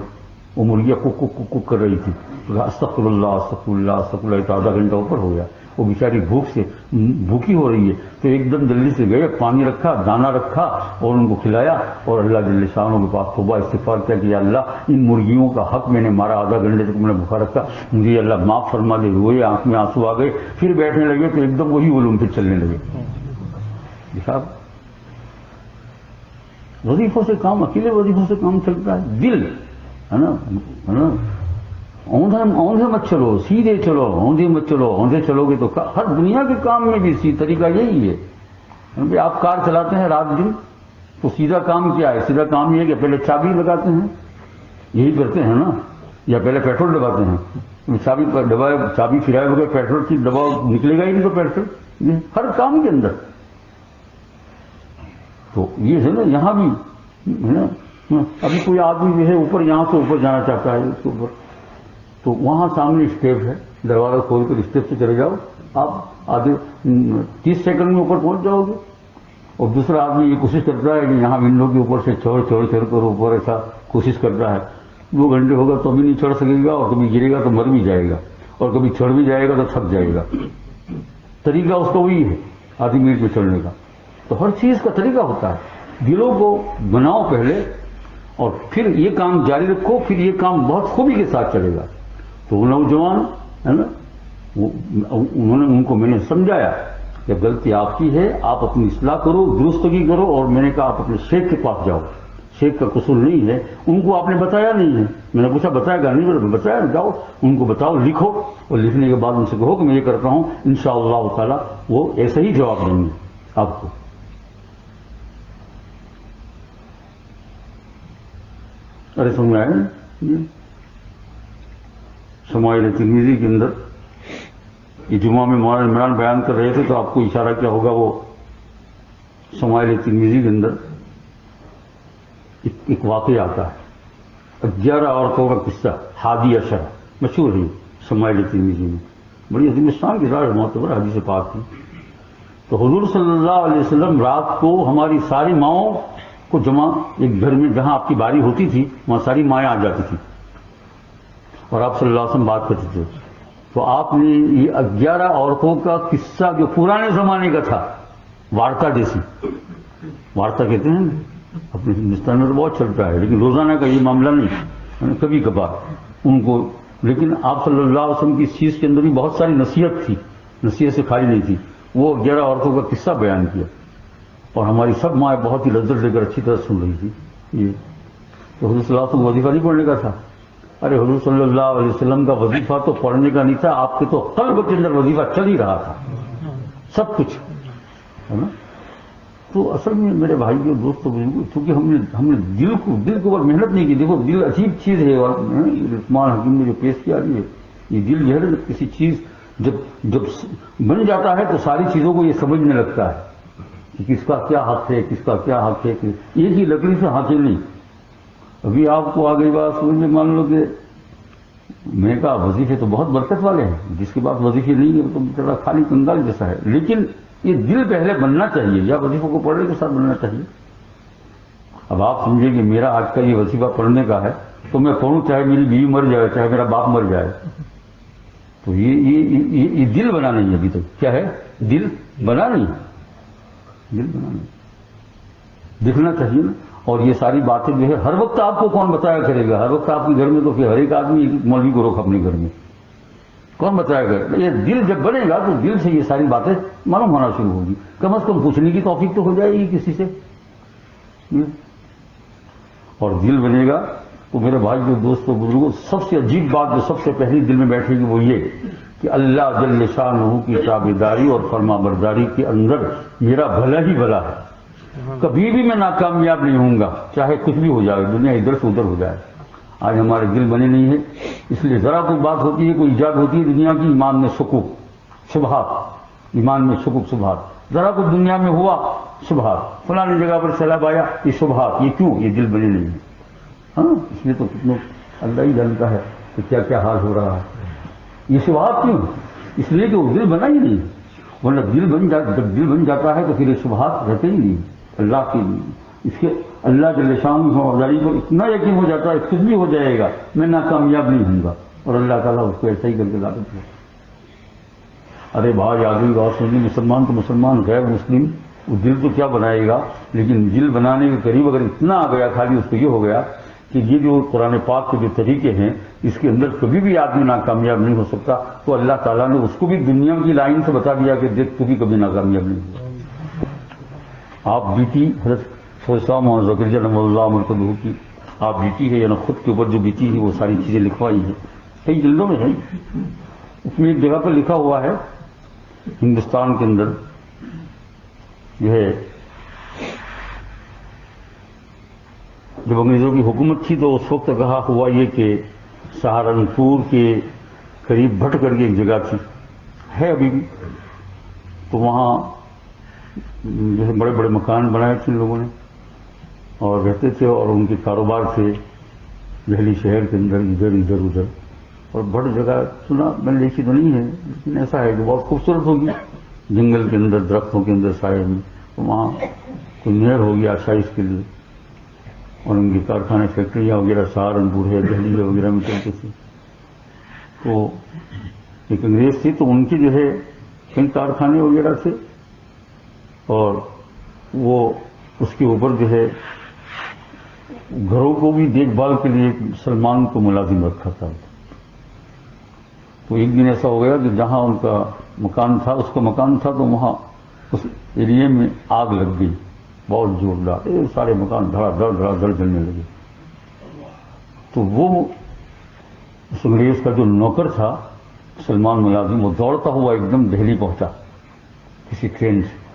وہ مرغیاں کک کر رہی تھی. استغفر اللہ استغفر اللہ استغفر اللہ. تو آدھا گھنٹہ اوپر ہو گیا. وہ بیچاری بھوکی ہو رہی ہے. تو ایک دم جلدی سے گئے, پانی رکھا, دانا رکھا اور ان کو کھلایا, اور اللہ جل شانہ کے پاس توبہ استغفار کیا کہ یا اللہ ان مرغیوں کا حق میں نے مارا, آدھا گھنٹے تک میں نے بھوکا رکھا, مجھے اللہ معاف فرما دے. روئے, آنکھ میں آنسو آ گئے. پھر بیٹھنے لگے تو ایک دم وہی علوم پھر چلنے لگے. صاحب وظیفوں سے کام, اکیلے وظیفوں سے کام چلتا ہے. دل ہے نا, اوندھے مت چلو, سیدھے چلو, اوندھے مت چلو. اوندھے چلو گے تو ہر دنیا کے کام میں بھی اسی طریقہ یہی ہے. آپ کار چلاتے ہیں رات دن, تو سیدھا کام کیا ہے؟ سیدھا کام یہ ہے کہ پہلے چابی لگاتے ہیں, یہی کرتے ہیں نا, یا پہلے پیٹرول دباتے ہیں. چابی دبائے, چابی پھرائے بغیر پیٹرول کی دباؤ نکلے گا ہی نہیں. تو پیٹرول ہر کام کے اندر. تو یہ ہے نا یہاں بھی ہے نا. ابھی کوئی آدمی جو ہے اوپر, یہاں سے اوپر جانا چاہتا ہے اس کے اوپر, تو وہاں سامنے اسٹیپ ہے, دروازہ کھول کر اسٹیپ سے چلے جاؤ, آپ آدھے 30 سیکنڈ میں اوپر پہنچ جاؤ گے. اور دوسرا آدمی یہ کوشش کرتا ہے کہ یہاں ونڈو کے اوپر سے چڑھ کر اوپر ایسا کوشش کرتا ہے. 2 گھنٹے ہوگا تو بھی نہیں چڑھ سکے گا, اور کبھی گرے گا تو مر بھی جائے گا, اور کبھی چڑھ بھی جائے گا تو تھک جائے گا. طریقہ اس کا وہی ہے آدھی منٹ میں چڑھنے کا. تو ہر چیز کا طریقہ ہوتا ہے. دلوں کو بناؤ پہلے, اور پھر یہ کام جاری رکھو, پھر یہ کام بہت خوبی کے ساتھ چلے گا. تو وہ نوجوان ہے نا, انہوں نے ان کو میں نے سمجھایا کہ غلطی آپ کی ہے, آپ اپنی اصلاح کرو, درستگی کرو. اور میں نے کہا آپ اپنے شیخ کے پاس جاؤ, شیخ کا قصور نہیں ہے. ان کو آپ نے بتایا نہیں ہے. میں نے پوچھا بتایا گا نہیں, بتایا جاؤ ان کو بتاؤ, لکھو, اور لکھنے کے بعد ان سے کہو کہ میں یہ کرتا ہوں, انشاءاللہ تعالی وہ ایسے ہی جواب دیں گے آپ کو. ارے سمجھ میں آئے شمائل ترمذی کے اندر یہ جمعہ میں مولانا عمران بیان کر رہے تھے تو آپ کو اشارہ کیا ہوگا. وہ شمائل ترمذی کے اندر ایک واقعہ آتا ہے. 11 عورتوں کا قصہ ہادی اشرا مشہور ہے شمائل ترمذی میں، بڑی عظیم الشان کی ذات معتبر حدیث پاک تھی. تو حضور صلی اللہ علیہ وسلم رات کو ہماری ساری ماؤں کو جمع ایک گھر میں جہاں آپ کی باری ہوتی تھی وہاں ساری مائیں آ جاتی تھی اور آپ صلی اللہ علیہ وسلم بات کرتے تھے. تو آپ نے یہ 11 عورتوں کا قصہ جو پرانے زمانے کا تھا، وارتا جیسی، وارتا کہتے ہیں اپنے ہندوستان میں تو بہت چلتا ہے لیکن روزانہ کا یہ معاملہ نہیں، کبھی کبھار ان کو. لیکن آپ صلی اللہ علیہ وسلم کی اس چیز کے اندر بھی بہت ساری نصیحت تھی، نصیحت سے خالی نہیں تھی. وہ 11 عورتوں کا قصہ بیان کیا اور ہماری سب مائیں بہت ہی لذت لے کر اچھی طرح سن رہی تھی. یہ تو حضور صلی اللہ علیہ وسلم وظیفہ نہیں پڑھنے کا تھا. ارے حضور صلی اللہ علیہ وسلم کا وظیفہ تو پڑھنے کا نہیں تھا، آپ کے تو قلب کے اندر وظیفہ چل ہی رہا تھا سب کچھ، ہے نا. تو اصل میں میرے بھائی اور دوستوں بزرگوں، چونکہ ہم نے دل کے اوپر محنت نہیں کی. دیکھو دل عجیب چیز ہے، اور عثمان حکیم نے جو پیش کیا یہ دل جو ہے کسی چیز جب بن جاتا ہے تو ساری چیزوں کو یہ سمجھنے لگتا ہے کہ کس کا کیا حق ہے، کس کا کیا حق ہے. ایک ہی لکڑی سے حاصل نہیں. ابھی آپ کو آ گئی بات سمجھ میں، مان لو کہ میں کہا وظیفے تو بہت برکت والے ہیں، جس کے بعد وظیفے نہیں ہے تو بچارا خالی کنگال جیسا ہے. لیکن یہ دل پہلے بننا چاہیے، یا وظیفوں کو پڑھنے کے ساتھ بننا چاہیے. اب آپ سمجھیں کہ میرا آج کا یہ وظیفہ پڑھنے کا ہے تو میں پڑھوں چاہے میری بیوی مر جائے، چاہے میرا باپ مر جائے. تو یہ دل بنا نہیں. ابھی تک کیا ہے؟ دل بنا نہیں، دل بنا نہیں، دکھنا چاہیے نا. اور یہ ساری باتیں جو ہے ہر وقت آپ کو کون بتایا کرے گا؟ ہر وقت آپ کے گھر میں تو پھر ہر ایک آدمی ایک مولوی کو روک اپنے گھر میں، کون بتایا گا؟ یہ دل جب بنے گا تو دل سے یہ ساری باتیں معلوم ہونا شروع ہوگی. کم از کم پوچھنے کی توفیق تو ہو جائے گی کسی سے. اور دل بنے گا تو میرے بھائی جو دوستوں بزرگوں، سب سے عجیب بات جو سب سے پہلی دل میں بیٹھے گی وہ یہ کہ اللہ جل شانہ کی تابعداری اور فرما برداری کے اندر میرا بھلا ہی بھلا ہے. کبھی بھی میں ناکامیاب نہیں ہوں گا، چاہے کچھ بھی ہو جائے، دنیا ادھر سے ادھر ہو جائے. آج ہمارے دل بنے نہیں ہیں، اس لیے ذرا کوئی بات ہوتی ہے، کوئی ایجاد ہوتی ہے دنیا کی، ایمان میں شکوک شبہات، ایمان میں شکوک شبہات. ذرا کچھ دنیا میں ہوا شبہات، فلانی جگہ پر سیلاب آیا، یہ شبہات. یہ کیوں؟ یہ دل بنے نہیں ہے. ہاں اس لیے تو کتنے اللہ ہی جانتا ہے کہ کیا کیا حال ہو رہا ہے. یہ شبہات کیوں؟ اس لیے کہ وہ دل بنا ہی نہیں. ورنہ جب دل بن جاتا ہے تو پھر یہ شبہات رہتے ہی نہیں. اللہ کی اس کے اللہ جل شانہ برداری کو اتنا یقین ہو جاتا ہے، کچھ بھی ہو جائے گا میں ناکامیاب نہیں ہوں گا، اور اللہ تعالیٰ اس کو ایسا ہی کر کے لاتے تھے. ارے بھائی آدمی بات سنی، مسلمان تو مسلمان، غیر مسلم وہ دل تو کیا بنائے گا. لیکن دل بنانے کے قریب اگر اتنا آ گیا، خالی اس کو یہ ہو گیا کہ یہ جو قرآن پاک کے جو طریقے ہیں اس کے اندر کبھی بھی آدمی ناکامیاب نہیں ہو سکتا، تو اللہ تعالیٰ نے اس کو بھی دنیا کی لائن سے بتا دیا کہ دیکھ تو بھی کبھی ناکامیاب نہیں ہو. آپ بیتی حضرت صاحب محمد ذکر جنم اللہ مرتبہ کی آپ بیتی ہے، یعنی خود کے اوپر جو بیتی ہے وہ ساری چیزیں لکھوائی ہیں، کئی جلدوں میں ہے. اس میں ایک جگہ پر لکھا ہوا ہے، ہندوستان کے اندر جو ہے جب انگریزوں کی حکومت تھی تو اس وقت کہا ہوا یہ کہ سہارنپور کے قریب بھٹ کر کے ایک جگہ تھی، ہے ابھی بھی، تو وہاں جو ہے بڑے بڑے مکان بنائے تھے ان لوگوں نے اور رہتے تھے، اور ان کے کاروبار سے دہلی شہر کے اندر ادھر ادھر. اور بڑی جگہ سنا میں نے دیکھی تو نہیں ہے، لیکن ایسا ہے کہ بہت خوبصورت ہوگی، جنگل کے اندر، درختوں کے اندر، سائے میں. تو وہاں کوئی نہر ہوگی آسائش کے لیے، اور ان کے کارخانے فیکٹریاں وغیرہ سہارنپور ہے، دہلی وغیرہ میں چلتے تھے. تو ایک انگریز تھی تو ان کے جو ہے کئی کارخانے وغیرہ تھے، اور وہ اس کے اوپر جو ہے گھروں کو بھی دیکھ بھال کے لیے سلمان کو ملازم رکھا تھا. تو ایک دن ایسا ہو گیا کہ جہاں ان کا مکان تھا، اس کا مکان تھا، تو وہاں اس ایریے میں آگ لگ گئی بہت زوردار، سارے مکان دھڑا دھڑ جلنے لگے. تو وہ اس انگریز کا جو نوکر تھا سلمان ملازم، وہ دوڑتا ہوا ایک دم دہلی پہنچا کسی ٹرین سے.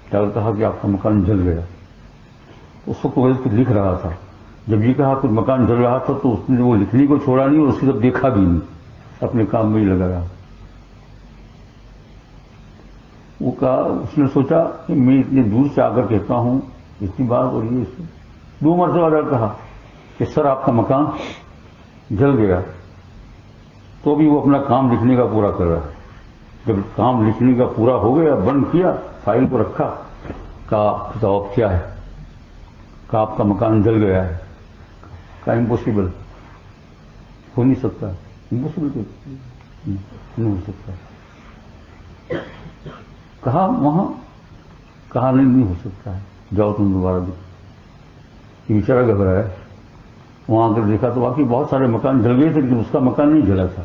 کہا کہ آپ کا مکان جل گیا. اس وقت وہ کچھ لکھ رہا تھا. جب یہ کہا کچھ مکان جل رہا تھا تو اس نے وہ لکھنے کو چھوڑا نہیں اور اس کی طرف دیکھا بھی نہیں، اپنے کام میں ہی لگا رہا. وہ کہا، اس نے سوچا کہ میں اتنے دور سے آ کر کہتا ہوں اتنی بات، اور یہ 2 مرتبہ کہا کہ سر آپ کا مکان جل گیا، تو بھی وہ اپنا کام لکھنے کا پورا کر رہا ہے. جب کام لکھنے کا پورا ہو گیا، بند کیا، فائل کو رکھا، کہا بتاؤ اب کیا ہے؟ کہا آپ کا مکان جل گیا ہے. کہا امپوسیبل، ہو نہیں سکتا. امپوسیبل نہیں ہو سکتا. کہا وہاں، کہا نہیں ہو سکتا ہے، جاؤ تم دوبارہ دیکھو. یہ بیچارہ گھبرایا. وہاں اگر دیکھا تو واقعی بہت سارے مکان جل گئے تھے، لیکن اس کا مکان نہیں جلا تھا.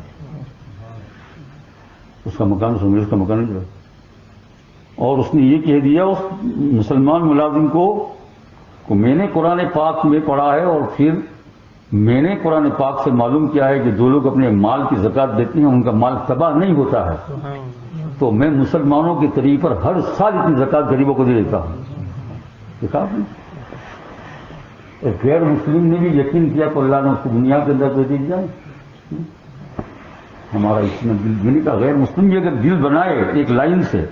اس کا مکان، اس انگریز کا مکان نہیں جلا. اور اس نے یہ کہہ دیا اس مسلمان ملازم کو میں نے قرآن پاک میں پڑھا ہے، اور پھر میں نے قرآن پاک سے معلوم کیا ہے کہ جو لوگ اپنے مال کی زکات دیتے ہیں ان کا مال تباہ نہیں ہوتا ہے. تو میں مسلمانوں کے طریق پر ہر سال اتنی زکات غریبوں کو دے دیتا ہوں. دیکھا آپ نے؟ ایک غیر مسلم نے بھی یقین کیا تو اللہ نے اس کو دنیا کے اندر دے دیا. ہمارا اس میں دل کا غیر مسلم بھی اگر دل بنائے ایک لائن سے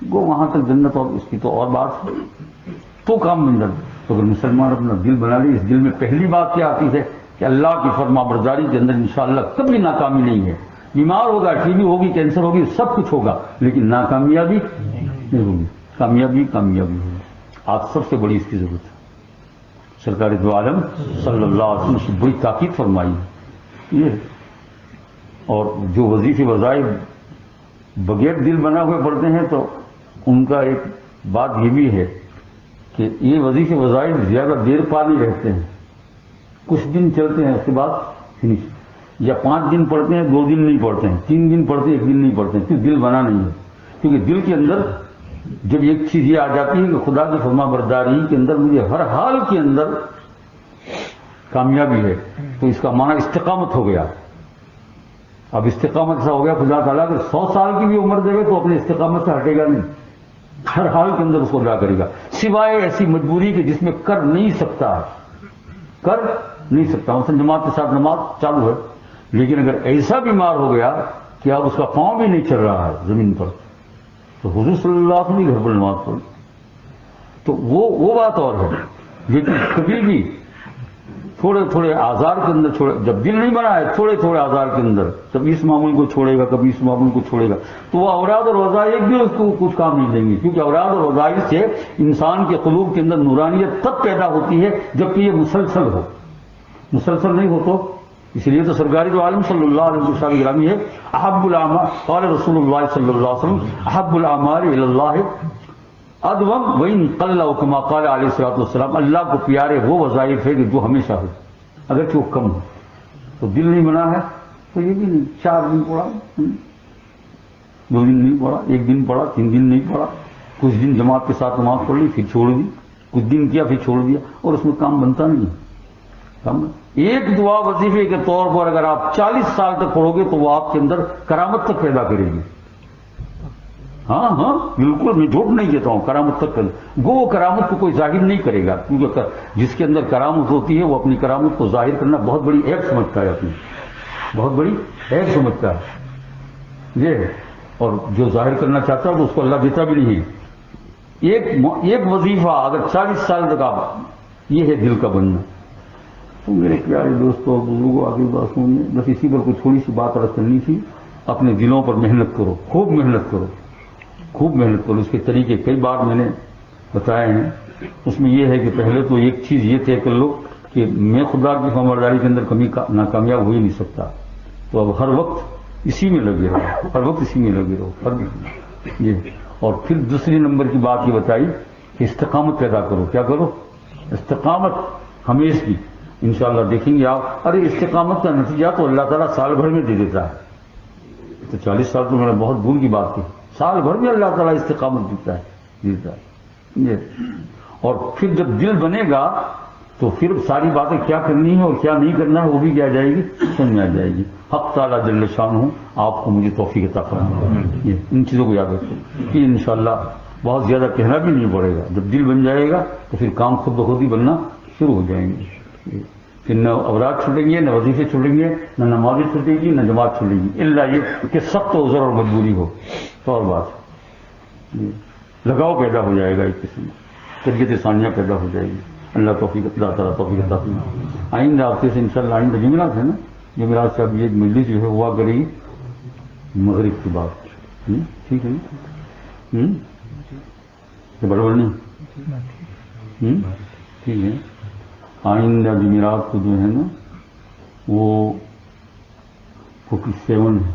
وہ وہاں تک جنت، اور اس کی تو اور بات ہے، تو کام بن جاتا. تو اگر مسلمان اپنا دل بنا لے، اس دل میں پہلی بات کیا آتی ہے کہ اللہ کی فرما برداری کے اندر انشاءاللہ کبھی ناکامی نہیں ہے. بیمار ہوگا، ٹی بی ہوگی، کینسر ہوگی، سب کچھ ہوگا، لیکن ناکامیابی نہیں ہوگی. کامیابی کامیابی ہوگی. آج سب سے بڑی اس کی ضرورت ہے. سرکار دو عالم صلی اللہ علیہ وسلم سے بڑی تاکید فرمائی یہ. اور جو وظیفے وظائف بغیر دل بنا ہوئے پڑھتے ہیں تو ان کا ایک بات یہ بھی ہے کہ یہ وظیفے وظائف زیادہ دیر پا نہیں رہتے ہیں. کچھ دن چلتے ہیں، اس کے بعد فنش. یا 5 دن پڑھتے ہیں، 2 دن نہیں پڑھتے ہیں، 3 دن پڑھتے ہیں، 1 دن نہیں پڑھتے ہیں، کیونکہ دل بنا نہیں ہے. کیونکہ دل کے اندر جب ایک چیز یہ آ جاتی ہے کہ خدا کی فرما برداری کے اندر مجھے ہر حال کے اندر کامیابی ہے، تو اس کا معنی استقامت ہو گیا. اب استقامت ایسا ہو گیا، خدا تعالیٰ اگر 100 سال کی بھی عمر دے گا تو اپنی استقامت سے ہٹے گا نہیں. ہر حال کے اندر اس کو ادا کرے گا، سوائے ایسی مجبوری کے جس میں کر نہیں سکتا ہے. کر نہیں سکتا، مثلا جماعت کے ساتھ نماز چالو ہے، لیکن اگر ایسا بیمار ہو گیا کہ اب اس کا پاؤں بھی نہیں چل رہا ہے زمین پر، تو حضور صلی اللہ علیہ وسلم گھر پر نماز پڑھی. تو وہ بات اور ہے. لیکن کبھی بھی تھوڑے تھوڑے آزار کے اندر جب دل نہیں بنا ہے، تھوڑے تھوڑے آزار کے اندر کبھی اس معمول کو چھوڑے گا، کبھی اس معمول کو چھوڑے گا، تو وہ اوراد اور وظائف بھی اس کو کچھ کام نہیں دیں گے. کیونکہ اوراد اور وظائف سے انسان کے قلوب کے اندر نورانیت تب پیدا ہوتی ہے جبکہ یہ مسلسل ہو. مسلسل نہیں ہو تو اس لیے تو سرکار دو عالم صلی اللہ علیہ وسلم گرامی ہے، احب الاعمال قال رسول اللہ صلی اللہ علیہ وسلم احب الاعمال الی اللہ ادوم وان قل کما قال علیہ الصلوۃ والسلام. اللہ کو پیارے وہ وظائف ہے کہ جو ہمیشہ ہو، اگرچہ وہ کم ہو. تو دل نہیں بنا ہے تو یہ بھی نہیں. 4 دن پڑھا، 2 دن نہیں پڑھا، 1 دن پڑھا، 3 دن نہیں پڑھا، کچھ دن جماعت کے ساتھ نماز پڑھ لی پھر چھوڑ دی، کچھ دن کیا پھر چھوڑ دیا، اور اس میں کام بنتا نہیں. ایک دعا وظیفے کے طور پر اگر آپ 40 سال تک پڑھو گے تو وہ آپ کے اندر کرامت تک پیدا کرے گی. ہاں بالکل، میں جھوٹ نہیں کہتا ہوں، کرامت تک گو وہ کرامت کو کوئی ظاہر نہیں کرے گا، کیونکہ جس کے اندر کرامت ہوتی ہے وہ اپنی کرامت کو ظاہر کرنا بہت بڑی عیب سمجھتا ہے، اپنی بہت بڑی عیب سمجھتا ہے یہ. اور جو ظاہر کرنا چاہتا ہے تو اس کو اللہ دیتا بھی نہیں. ایک وظیفہ اگر 40 سال تک آپ، یہ ہے دل کا بننا. تو میرے پیارے دوستوں بزرگوں آگے باتوں میں بس اسی پر کوئی تھوڑی سی بات عرض کرنی تھی. اپنے دلوں پر محنت کرو، خوب محنت کرو، خوب محنت کرو. اس کے طریقے کئی بار میں نے بتائے ہیں. اس میں یہ ہے کہ پہلے تو ایک چیز یہ طے کر لو کہ میں خدا کی فرمانبرداری کے اندر کبھی ناکامیاب ہو ہی نہیں سکتا. تو اب ہر وقت اسی میں لگے رہو، ہر وقت اسی میں لگے رہو. یہ اور پھر دوسری نمبر کی بات یہ بتائی کہ استقامت پیدا کرو. کیا کرو؟ استقامت ہمیشہ کی. انشاءاللہ دیکھیں گے آپ. ارے استقامت کا نتیجہ تو اللہ تعالیٰ سال بھر میں دے دیتا ہے. تو 40 سال تو میں نے بہت دور کی بات کی، سال بھر میں اللہ تعالیٰ استقامت دیتا ہے. اور پھر جب دل بنے گا تو پھر ساری باتیں کیا کرنی ہے اور کیا نہیں کرنا ہے وہ بھی کیا جائے گی، سمجھ میں آ جائے گی. حق تعالیٰ جل شانہ آپ کو مجھے توفیق عطا فرمائے. ان چیزوں کو یاد رکھیں کہ انشاءاللہ بہت زیادہ کہنا بھی نہیں پڑے گا. جب دل بن جائے گا تو پھر کام خود بخود ہی بننا شروع ہو جائیں گے. پھر نہ اوراد چھوٹیں گے، نہ وظیفے چھوٹیں گے، نہ نمازیں چھوٹے گی، نہ جماعت چھوٹے گی، الا یہ کہ سخت عذر اور مجبوری ہو تو اور بات. لگاؤ پیدا ہو جائے گا، ایک قسم تربیت ثانیہ پیدا ہو جائے گی. اللہ توفیق، اللہ تعالیٰ توفیق عطا فرمائے. آئندہ ہفتے سے انشاءاللہ آئندہ جمعرات ہے نا، جمعرات سے اب یہ مجلس جو ہے ہوا کرے گی مغرب کی بات. ٹھیک ہے نا؟ بڑبڑ نہیں. ٹھیک ہے. آئندہ جمعرات کو جو ہے نا وہ 47 ہے.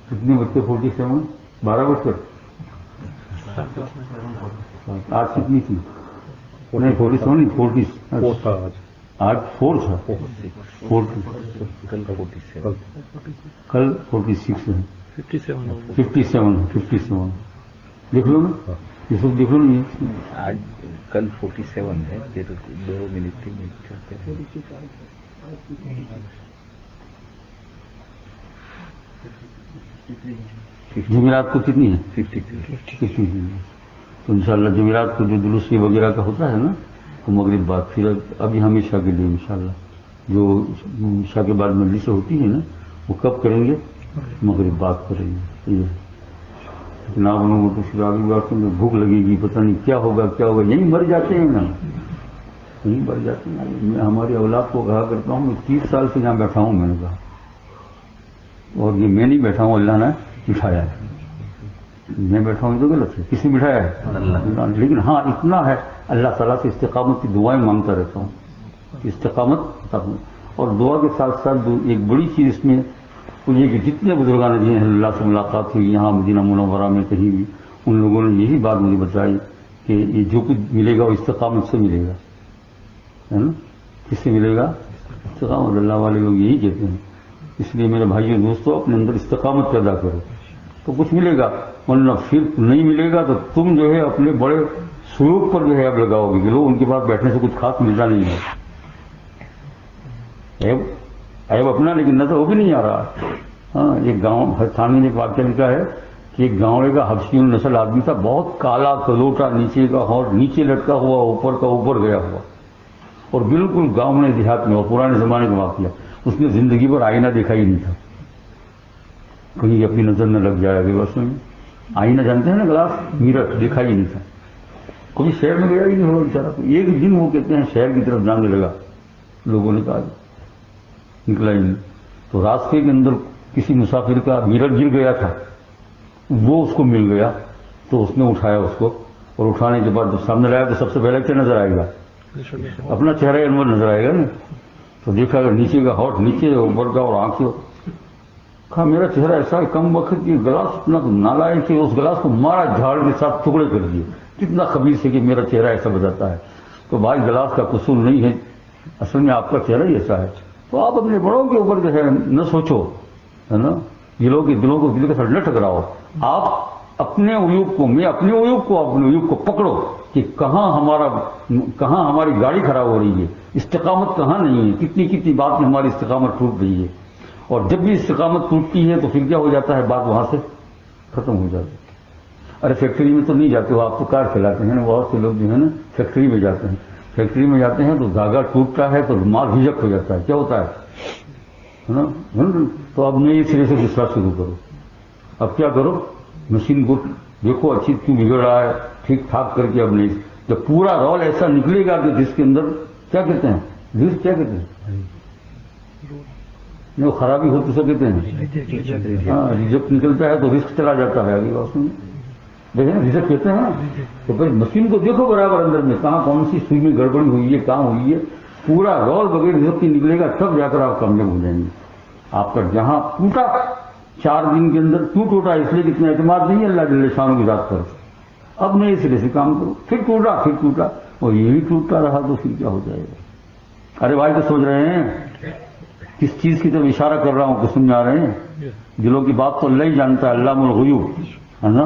کتنے بچے 47؟ 12 بج کر. آج کتنی تھی؟ نہیں 47 نہیں 40. آج 4 تھا. 40 کل 46 ہے. 57 دیکھ لو نا یہ سب دیکھ لو نا. آج کل 47 ہے، پھر 2 منٹ 3 منٹ کرتے ہیں. جمعرات کو کتنی ہے؟ 53. تو انشاءاللہ جمعرات کو جو درستی وغیرہ کا ہوتا ہے نا تو مغرب بعد پھر ابھی ہمیشہ کے لیے انشاءاللہ جو عشاء کے بعد مجلس ہوتی ہے نا وہ کب کریں گے؟ مغرب بعد کریں گے. لیکن آپ لوگوں کو تو پھر آگے بات میں بھوک لگے گی، پتہ نہیں کیا ہوگا یہیں مر جاتے ہیں نا، یہیں مر جاتے ہیں. میں ہماری اولاد کو کہا کرتا ہوں میں 30 سال سے یہاں بیٹھا ہوں، میں نے کہا، اور یہ میں نہیں بیٹھا ہوں، اللہ نے بٹھایا ہے. میں بیٹھا ہوں تو غلط ہے. کس نے بٹھایا ہے؟ اللہ. لیکن ہاں اتنا ہے اللہ تعالیٰ سے استقامت کی دعائیں مانگتا رہتا ہوں، استقامت. اور دعا کے ساتھ ساتھ ایک بڑی چیز اس میں یہ کہ جتنے بزرگان جی ہیں اللہ سے ملاقات ہوئی یہاں مدینہ منورہ میں کہیں بھی، ان لوگوں نے یہی بات مجھے بتائی کہ یہ جو کچھ ملے گا وہ استقامت سے ملے گا. ہے نا؟ کس سے ملے گا؟ استقامت. اللہ والے لوگ یہی کہتے ہیں. اس لیے میرے بھائیوں دوستوں اپنے اندر استقامت پیدا کرو تو کچھ ملے گا، ورنہ پھر نہیں ملے گا تو تم جو ہے اپنے بڑے سلوک پر جو ہے اب لگاؤ گے کہ لوگ ان کے پاس بیٹھنے سے کچھ خاص ملتا نہیں ہے. عیب اپنا لیکن نظر وہ بھی نہیں آ رہا. ہاں ایک گاؤں تھانے نے ایک واقعہ لکھا ہے کہ ایک گاؤں کا حبشی نسل آدمی تھا، بہت کالا کلوٹا، نیچے کا ہونٹ نیچے لٹکا ہوا، اوپر کا اوپر گیا ہوا، اور بالکل گاؤں میں دیہات میں اور پرانے زمانے کا واقعہ. اس نے زندگی پر آئینہ دیکھا ہی نہیں تھا، کہیں اپنی نظر نہ لگ جائے. ابھی بس میں آئینہ جانتے ہیں نا، گلاس میرر دیکھا ہی نہیں تھا. کبھی شہر میں گیا ہی نہیں ہوا بیچارہ. ایک دن وہ کہتے ہیں شہر کی طرف جانے لگا، لوگوں نے کہا نکلا ہی نہیں. تو راستے کے اندر کسی مسافر کا میرر گر گیا تھا، وہ اس کو مل گیا تو اس نے اٹھایا اس کو، اور اٹھانے کے بعد جب سامنے لایا تو سب سے پہلے کیا نظر آئے گا؟ اپنا چہرہ انور نظر آئے گا نا. تو دیکھا اگر نیچے کا ہاتھ نیچے، اوپر کا اور آنکھیں. کہا میرا چہرہ ایسا ہے کم وقت کہ گلاس اتنا نالائق کہ اس گلاس کو مارا جھاڑ کے ساتھ ٹکڑے کر دیے. کتنا خبیث ہے کہ میرا چہرہ ایسا بتاتا ہے. تو بھائی گلاس کا قصور نہیں ہے، اصل میں آپ کا چہرہ ہی ایسا ہے. تو آپ اپنے بڑوں کے اوپر جو ہے نہ سوچو، ہے نا، دلوں کے ساتھ نہ ٹکراؤ. آپ اپنے عیوب کو، میں اپنے عیوب کو پکڑو کہ کہاں ہماری گاڑی خراب ہو رہی ہے، استقامت کہاں نہیں ہے. کتنی بات میں ہماری استقامت ٹوٹ رہی ہے. اور جب بھی استقامت ٹوٹتی ہے تو پھر کیا ہو جاتا ہے؟ بات وہاں سے ختم ہو جاتی ہے. ارے فیکٹری میں تو نہیں جاتے ہو آپ، تو کار چلاتے ہیں نا. بہت سے لوگ جو ہے نا فیکٹری میں جاتے ہیں. فیکٹری میں جاتے ہیں تو دھاگا ٹوٹتا ہے تو مال ریجیکٹ ہو جاتا ہے. کیا ہوتا ہے نا؟ تو اب نئے سرے سے دوسرا شروع کرو. اب کیا کرو؟ مشین کو دیکھو اچھی کیوں بگڑ رہا ہے، ٹھیک ٹھاک کر کے اب نہیں. جب پورا رول ایسا نکلے گا کہ جس کے اندر کیا کہتے ہیں، رزق کیا کہتے ہیں، جو خرابی ہو تو اسے کہتے ہیں ہاں رزق نکلتا ہے تو رزق چلا جاتا ہے. آگے بات دیکھیں رزق کہتے ہیں. تو پھر مشین کو دیکھو برابر اندر میں کہاں کون سی سوئی میں گڑبڑی ہوئی ہے، کہاں ہوئی ہے. پورا رول بغیر رزق کی نکلے گا تب جا کر آپ کامیاب ہو جائیں گے. آپ کا جہاں ٹوٹا 4 دن کے اندر کیوں ٹوٹا؟ اس لیے کتنا اعتماد نہیں ہے اللہ جل شانہ کی ذات پر. اب نئے سرے سے کام کرو. پھر ٹوٹا اور یہی ٹوٹتا رہا تو پھر کیا ہو جائے گا؟ ارے بھائی تو سمجھ رہے ہیں کس چیز کی طرف اشارہ کر رہا ہوں کہ سمجھ آ رہے ہیں؟ دلوں کی بات تو اللہ ہی جانتا ہے، علام الغیوب، ہے نا.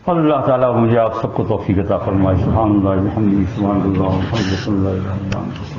اللہ تعالیٰ مجھے آپ سب کو توفیق عطا فرمائے. سبحان اللہ، الحمد للہ، سبحان اللہ، الحمد للہ.